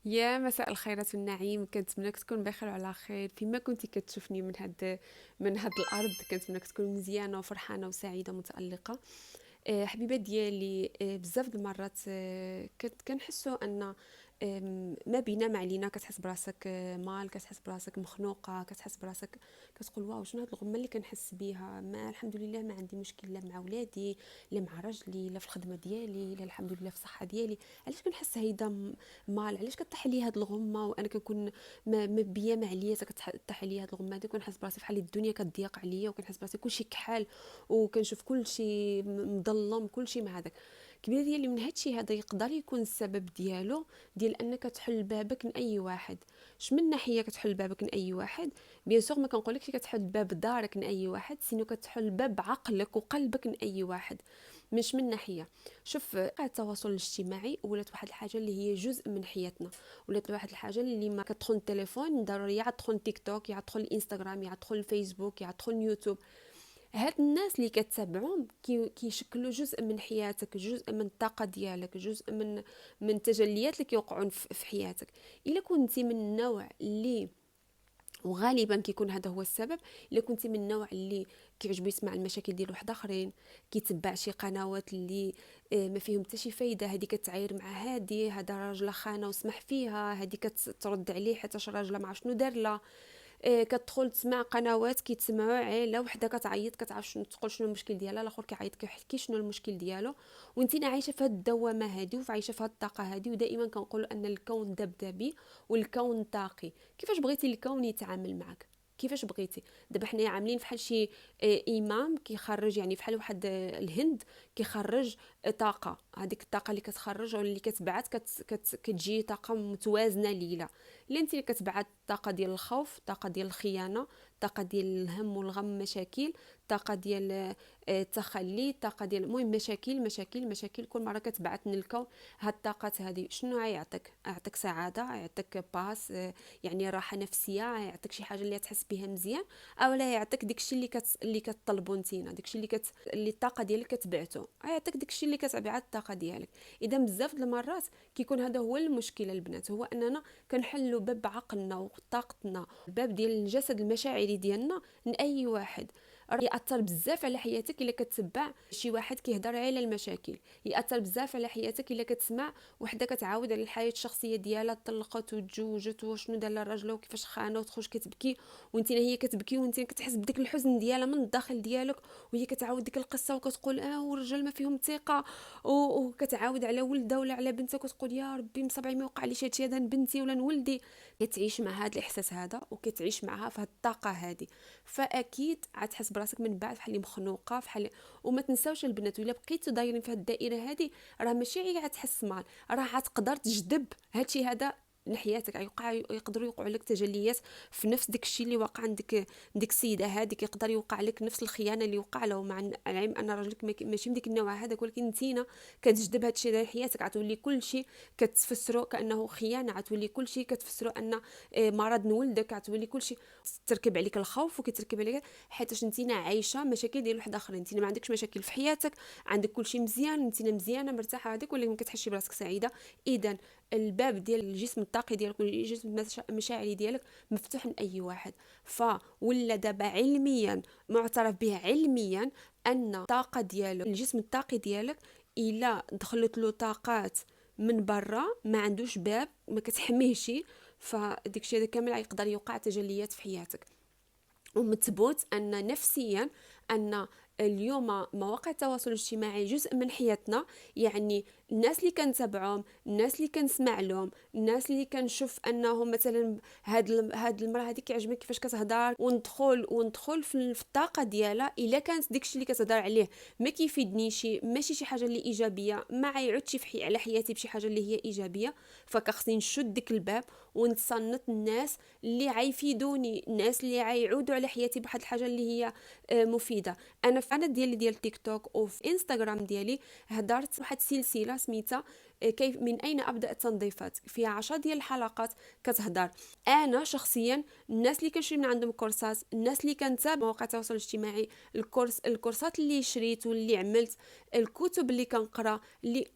يا مساء الخيرات والنعيم، كنتمنىك تكون بخير وعلى خير. فيما كنتي كتشوفني من هاد الارض، كنتمنىك تكون مزيانه وفرحانه وسعيده متالقه. حبيبه ديالي، بزاف د المرات كنت كنحسوا ان ما بينا ما علينا، كتحس براسك مال، كتحس براسك مخنوقه، كتحس براسك كتقول واو شنو هاد الغمه اللي كنحس بيها. ما الحمد لله ما عندي مشكل لا مع ولادي لا مع راجلي لا في الخدمه ديالي لا الحمد لله في الصحه ديالي. علاش كنحس هيدا مال؟ علاش كطيح لي هاد الغمه وانا كنكون ما بيا ما عليا كطيح لي هاد الغمه هادي؟ كنحس براسي بحال الدنيا كتضيق عليا، وكنحس براسي كلشي كحال، وكنشوف كلشي مظلم، كلشي مع هذاك. كبير ديالي من هادشي هذا يقدر يكون السبب ديالو ديال انك تحل بابك من اي واحد. من ناحيه كتحل بابك من اي واحد؟ بيان سور ما كنقولكش كتحل باب دارك من اي واحد، سينو كتحل باب عقلك وقلبك من اي واحد. مش من ناحيه. شوف، التواصل الاجتماعي ولات واحد الحاجه اللي هي جزء من حياتنا. ولات واحد الحاجه اللي ما كتدخل التليفون ضروري يا تدخل تيك توك، يا تدخل الانستغرام، يا تدخل الفيسبوك، يا تدخل يوتيوب. هاد الناس اللي كتتابعهم كيشكلوا جزء من حياتك، جزء من الطاقه ديالك، جزء من التجليات اللي كيوقعون في حياتك. الا كنتي من النوع اللي، وغالبا كيكون هذا هو السبب، الا كنتي من النوع اللي كيعجبو يسمع المشاكل ديال واحد اخرين، كيتبع شي قنوات اللي ما فيهم حتى شي فايده، هذه كتعاير مع هذه، هذا راجل خانه وسمح فيها، هذه كترد عليه حتى شي راجل ما عرف شنو دار لها. كتدخل تسمع قنوات كيتسمعوا عيله وحده كتعيط كتعرف شنو تقول، شنو المشكل ديالها، الاخر كيعيط كيحكي شنو المشكل ديالو. وانتينا عايشه في هاد الدوامه هادي وعايشه في هاد الطاقه هادي. ودائما كنقولوا ان الكون دبدبي والكون طاقي. كيفاش بغيتي الكون يتعامل معك؟ كيفاش بغيتي؟ دابا حنايا عاملين فحال شي امام كيخرج، يعني فحال واحد الهند كيخرج طاقه. هذيك الطاقه اللي كتخرج او اللي كتبعث كتجي طاقه متوازنه ليله. اللي انت كتبعث الطاقه ديال الخوف، الطاقه ديال الخيانه، الطاقه ديال الهم والغم، مشاكل، الطاقه ديال التخلي، الطاقه ديال المهم مشاكل مشاكل مشاكل. كل مره كتبعث من الكون هاد الطاقات هذه. شنو غيعطيك؟ يعطيك سعاده، يعطيك باس، يعني راحه نفسيه، يعطيك شي حاجه اللي تحس بها مزيان، او لا يعطيك داكشي اللي كتطلبو نتينا، داكشي اللي الطاقه ديالك كتبعثو، يعطيك داكشي اللي كتبعث الطاقه ديالك. اذا بزاف د المرات كيكون هذا هو المشكله البنات، هو اننا كنحلوا باب عقلنا وطاقتنا، الباب ديال الجسد المشاعري ديالنا من اي واحد. راه ياثر بزاف على حياتك الا كتبع شي واحد كيهضر على المشاكل. ياثر بزاف على حياتك الا كتسمع وحده كتعاود على الحياه الشخصيه ديالها، طلقت وتزوجت وشنو دار لها راجلها وكيفاش خانه، وتخرج كتبكي وانت هي كتبكي وانت كتحس بديك الحزن ديالها من الداخل ديالك، وهي كتعاود ديك القصه وكتقول والرجال ما فيهم ثقه، وكتعاود على ولدها ولا على بنتها وكتقول يا ربي مصبعي ما وقع لي شي هذا بنتي ولا نولدي. كتعيش مع هذا الاحساس هذا وكتعيش معها في هذه الطاقه هذه. فاكيد غتحس براسك من بعد بحال مخنوقه بحال. وما تنساوش البنات، الا بقيتوا دايرين في هذه الدائره هذه، راه ماشي غير غتحس مال، راه غتقدر تجذب هادشي هذا لحياتك. يقدروا يوقعوا لك تجليات في نفس داك الشيء اللي وقع عندك، ديك السيده هذيك يقدر يوقع لك نفس الخيانه اللي وقع له، مع العلم ان راجلك ماشي من ديك النوع هذاك، ولكن نتينا كتجذب هذا الشيء لحياتك. غتولي كل شيء كتفسره كانه خيانه، غتولي كل شيء كتفسره ان مرض نولدك، غتولي كل شيء تركب عليك الخوف وكتركب عليك حيت نتينا عايشه مشاكل ديال واحد اخرين. نتينا ما عندكش مشاكل في حياتك، عندك كل شيء مزيان، نتينا مزيانه مرتاحه هذيك، ولكن ما كتحسي براسك سعيده. اذا الباب ديال الجسم الطاقي ديالك والجسم المشاعري ديالك مفتوح لاي واحد. ولا دابا علميا معترف به علميا ان الطاقه ديالك، الجسم الطاقي ديالك، الا دخلت له طاقات من برا ما عندوش باب ما كتحميهش، فداك الشيء هذا كامل يقدر يوقع تجليات في حياتك. ومثبوت ان نفسيا ان اليوم مواقع التواصل الاجتماعي جزء من حياتنا. يعني الناس اللي كنتابعهم، الناس اللي كنسمع لهم، الناس اللي كنشوف انهم مثلا هاد المراه هذه كيعجبني كيفاش كتهضر، وندخل في الطاقه ديالها. الا كانت داكشي اللي كتهضر عليه ما كيفيدنيش، ماشي شي حاجه اللي ايجابيه، ما غيعودش على حياتي بشي حاجه اللي هي ايجابيه، فكخصني نشد ديك الباب ونتصنت الناس اللي غيفيدوني، الناس اللي غيعودوا على حياتي بواحد الحاجه اللي هي مفيده. انا في القناه ديالي ديال تيك توك وفي انستغرام ديالي هدرت واحد السلسله سميتها كيف من اين ابدا التنظيفات، فيها 10 ديال الحلقات كتهضر. انا شخصيا الناس اللي كنشري من عندهم كورسات، الناس اللي كنتابع مواقع التواصل الاجتماعي، الكورسات اللي شريت واللي عملت، الكتب اللي كنقرا، اللي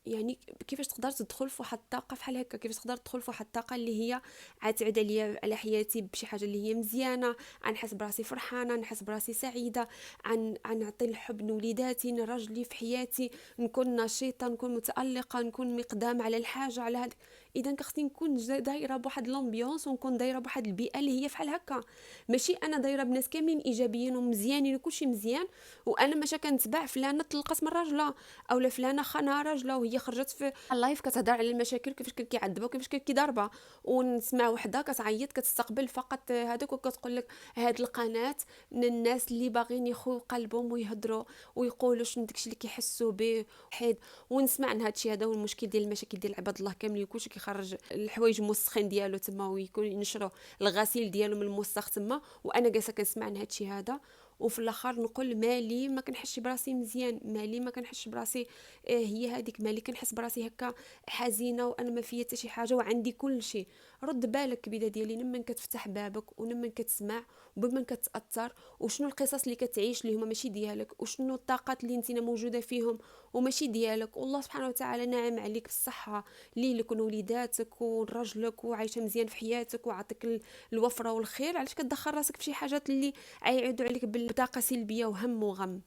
يعني كيفاش تقدر تدخل في واحد الطاقه فحال هكا، كيفاش تقدر تدخل في واحد الطاقه اللي هي عتعود عليا على حياتي بشي حاجه اللي هي مزيانه، غنحس براسي فرحانه، نحس براسي سعيده، عن نعطي الحب لوليداتي لراجلي في حياتي، نكون نشيطه، نكون متالقه، نكون مقدام على الحاجه على هذا. اذا خصني نكون دايره بواحد لومبيونس، ونكون دايره بواحد البيئه اللي هي فحال هكا. ماشي انا دايره بناس كاملين ايجابيين ومزيانين وكلشي مزيان، وانا ماشا كنتبع فلانه طلقت من راجلها، اولا فلانه خانها راجلها وهي خرجت في اللايف كتهضر على المشاكل كيفاش كان كيعذبها وكيفاش كان كيضربها، ونسمع وحده كتعيط كتستقبل فقط هذاك وكتقول لك هاد القناه من الناس اللي باغيين يخويو قلبهم ويهضروا ويقولوا شنو داكشي اللي كيحسوا به حيد. ونسمع عن هادشي هذا، والمشكل ديال المشاكل ديال عباد الله كاملين كلشي كيخرج الحوايج الموسخين ديالو تما، ويكون ينشروا الغسيل ديالو من الموسخ تما، وانا جالسه كنسمع عن هادشي هذا. وفي الاخر نقول مالي ما كنحسش براسي مزيان، مالي ما كنحسش براسي هي هذيك، مالي كنحس براسي هكا حزينه وانا ما فيا حتى شي حاجه وعندي كل شيء. رد بالك كبيده ديالي لمن كتفتح بابك ولمن كتسمع وبمن كتاثر، وشنو القصص اللي كتعيش اللي هما ماشي ديالك، وشنو الطاقات اللي انت موجوده فيهم وماشي ديالك. والله سبحانه وتعالى ناعم عليك بالصحه ليلك ولوليداتك وراجلك، وعايشه مزيان في حياتك وعطيك الوفره والخير. علاش كتدخل راسك في شي حاجات اللي عيعودوا عليك بطاقه سلبيه وهم وغم؟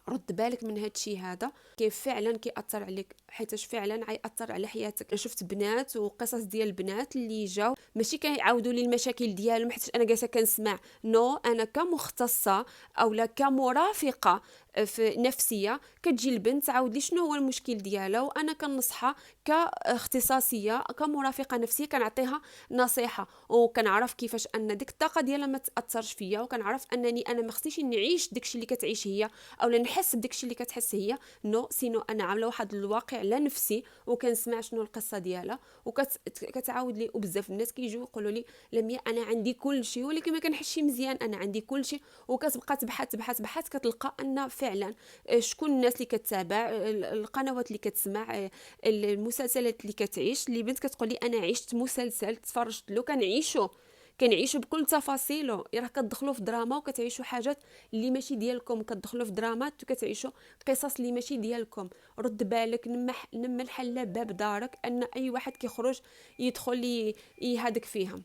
رد بالك من هادشي هذا، كيف فعلا كيأثر عليك، حيتاش فعلا غيأثر على حياتك. شفت بنات وقصص ديال البنات اللي جاو ماشي كيعاودوا لي المشاكل ديالهم حيت انا جالسه كنسمع، نو انا كمختصه اولا كمرافقه في نفسيه كتجي البنت تعاود لي شنو هو المشكل ديالها، وانا كنصحها كاختصاصيه كمرافقه نفسيه كنعطيها نصيحه، وكنعرف كيفاش ان ديك الطاقه ديالها ما تاثرش فيا، وكنعرف انني انا ما خصنيش نعيش داكشي اللي كتعيش هي اولا نحس بداكشي اللي كتحس هي. نو سينو انا عامله واحد الواقع على نفسي وكنسمع شنو القصه ديالها، وكتعاود لي. وبزاف الناس كيجيو يقولوا لي لميا انا عندي كل شيء ولكن ما كنحسش مزيان، انا عندي كل شيء. وكتبقى تبحث تبحث تبحث كتلقى ان فعلا شكون الناس اللي كتتابع القنوات اللي كتسمع المسلسلات اللي كتعيش. اللي بنت كتقول لي انا عشت مسلسل تفرجت له كنعيشوا بكل تفاصيله، راه كتدخلوا في دراما وكتعيشوا حاجات اللي ماشي ديالكم، كتدخلوا في درامات وكتعيشوا قصص اللي ماشي ديالكم. رد بالك نما الحل باب دارك ان اي واحد كيخرج يدخل يهدك فيها.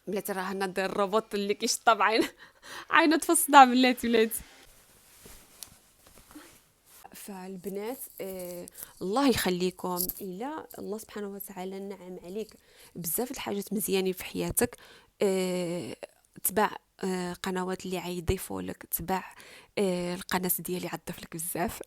بلاتي راه هنا داير الروبوت اللي كيشطب عينات في الصداع بلاتي. فالبنات الله يخليكم، الا الله سبحانه وتعالى نعم عليك بزاف الحاجات مزيانين في حياتك، تبع قنوات اللي عيضيفوا لك، تبع القناه ديالي عضف لك بزاف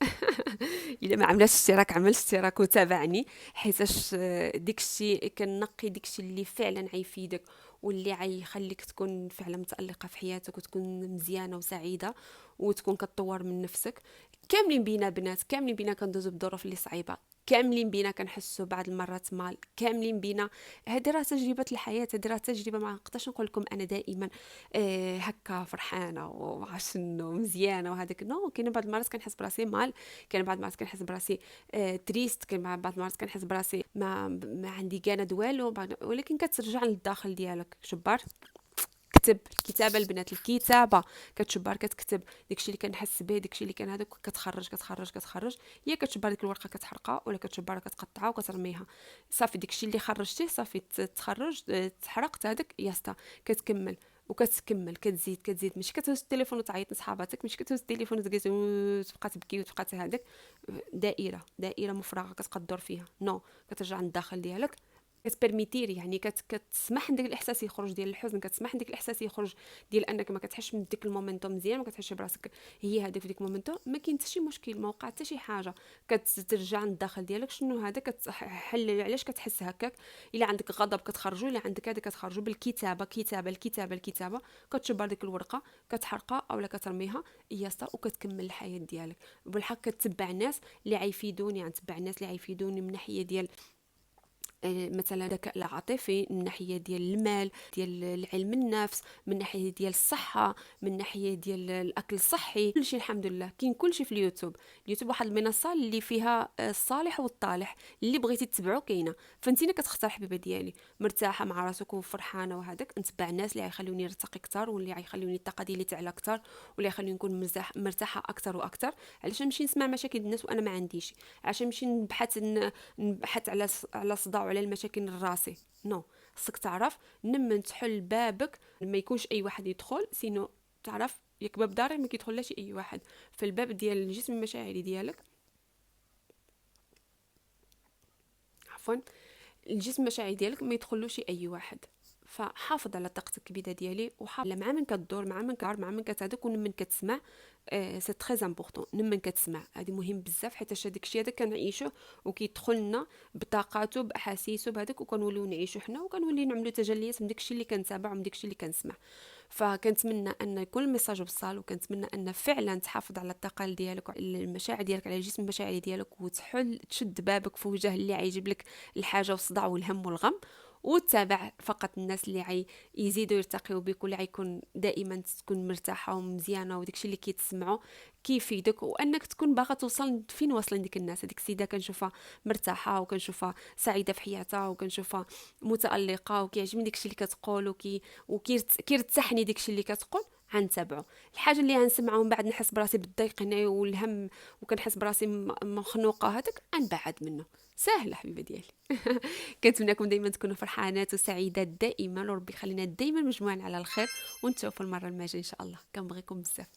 الا ما عملتش اشتراك عمل اشتراك وتابعني، حيتاش ديكشي كنقي ديكشي اللي فعلا عيفيدك واللي عيخليك تكون فعلا متألقة في حياتك وتكون مزيانة وسعيدة وتكون كتطور من نفسك. كاملين بينا بنات، كاملين بينا كندوزو بالظروف اللي صعيبة، كاملين بينا كنحسوا بعض المرات مال، كاملين بينا. هذه راه تجربة الحياة، هذه راه تجربة. ما نقدرش نقول لكم انا دائما هكا فرحانة وعشنو مزيانة وهذاك، نو كاين بعض المرات كنحس براسي مال، كاين بعض المرات كنحس براسي تريست، كاين بعض المرات كنحس براسي ما عندي كاند والو، ولكن كترجع للداخل ديالك. جبار كتب الكتابه البنات، الكتابه كتشبر كتكتب داكشي اللي كنحس به، داكشي اللي كان هذاك كتخرج يا كتشبر ديك الورقه كتحرقها ولا كتشبرها كتقطعها وكترميها. صافي داكشي اللي خرجتيه صافي تخرج تحرقت هذاك ياستا. كتكمل وكتكمل كتزيد ماشي كتهز التليفون وتعيط لصحاباتك، ماشي كتهز التليفون وتجلس وتبقى تبكي وتبقى هذاك دائره مفرغه كتبقى تدور فيها. نو كترجع للداخل ديالك، كتبرميتير يعني كتسمح لديك الاحساس يخرج ديال الحزن، كتسمح لديك الاحساس يخرج ديال انك ما كتحسش من ديك المومنتوم مزيان، ما كتحسش براسك هي هذاك في ديك المومنتوم، ما كاين حتى شي مشكل، ما وقع حتى شي حاجه. كترجع للداخل ديالك شنو هذا، كتحلل علاش كتحس هكاك. الا عندك غضب كتخرجوا، الا عندك هذا كتخرجوا بالكتابه. الكتابه كتشبر ديك الورقه كتحرقها اولا كترميها ياستا وكتكمل الحياه ديالك. بالحق كتبع الناس اللي عيفيدوني، يعني تبع الناس اللي عيفيدوني من ناحيه ديال مثلا الذكاء العاطفي، من ناحيه ديال المال، ديال العلم النفس، من ناحيه ديال الصحه، من ناحيه ديال الاكل الصحي، كلشي الحمد لله كاين كلشي في اليوتيوب. اليوتيوب واحد المنصه اللي فيها الصالح والطالح، اللي بغيتي تتبعو كاينه. فانتينا كتختار حبيبه ديالي مرتاحه مع راسك وفرحانه وهذاك، نتبع الناس اللي غيخليوني نرتقي اكثر، واللي غيخليوني الطاقه ديالي تعلى اكثر، واللي غيخليوني نكون مرتاحه اكثر واكثر. علاش نمشي نسمع مشاكل الناس وانا ما عنديش؟ عشان نمشي نبحث على صداع وعلى المشاكل الراسي؟ نو. خصك تعرف نمن تحل بابك، ما يكونش اي واحد يدخل، سينو تعرف ياك باب داري ما كيدخلش اي واحد. فالباب ديال الجسم المشاعري ديالك، عفوا، الجسم المشاعري ديالك ما يدخلوش اي واحد. فحافظ على طاقتك الكبيده ديالي، وحافظ مع من كدور، مع من كتهضر، ومن كتسمع. سي تري امبورطون نمن كتسمع، هذه مهم بزاف، حيت هذاك الشيء هذا كنعيشوه وكيدخل لنا بطاقاته باحاسيسه بهذاك، وكنوليو نعيشو حنا، وكنوليو نعملو تجليات من داكشي اللي كنتابع ومن داكشي اللي كنسمع. فكنتمنى ان يكون الميساج وصل، وكنتمنى ان فعلا تحافظ على الطاقه ديالك وعلى المشاعر ديالك، على الجسم المشاعري ديالك، وتحل تشد بابك في وجه اللي عايجيب لك الحاجه والصداع والهم والغم، وتتابع فقط الناس اللي يزيدوا يرتقيو بك، واللي غيكون دائما تكون مرتاحه ومزيانه، وداكشي اللي كيتسمعوا كيفيدك، وانك تكون باغا توصل فين واصلين ديك الناس. هذيك السيده كنشوفها مرتاحه، وكنشوفها سعيده في حياتها، وكنشوفها متالقه، وكيعجبني داكشي اللي كتقول، وكيرتاحني داكشي اللي كتقول. غنتابعو. الحاجه اللي غنسمعها ومن بعد نحس براسي بالضيق هنايا والهم، وكنحس براسي مخنوقه، هذاك انبعد منه. سهله حبيبه ديالي. كنتمنىكم دائما تكونوا فرحانات وسعيدات دائما، وربي يخلينا دائما مجموعين على الخير، ونتشوفوا المره الماجيه ان شاء الله. كنبغيكم بزاف.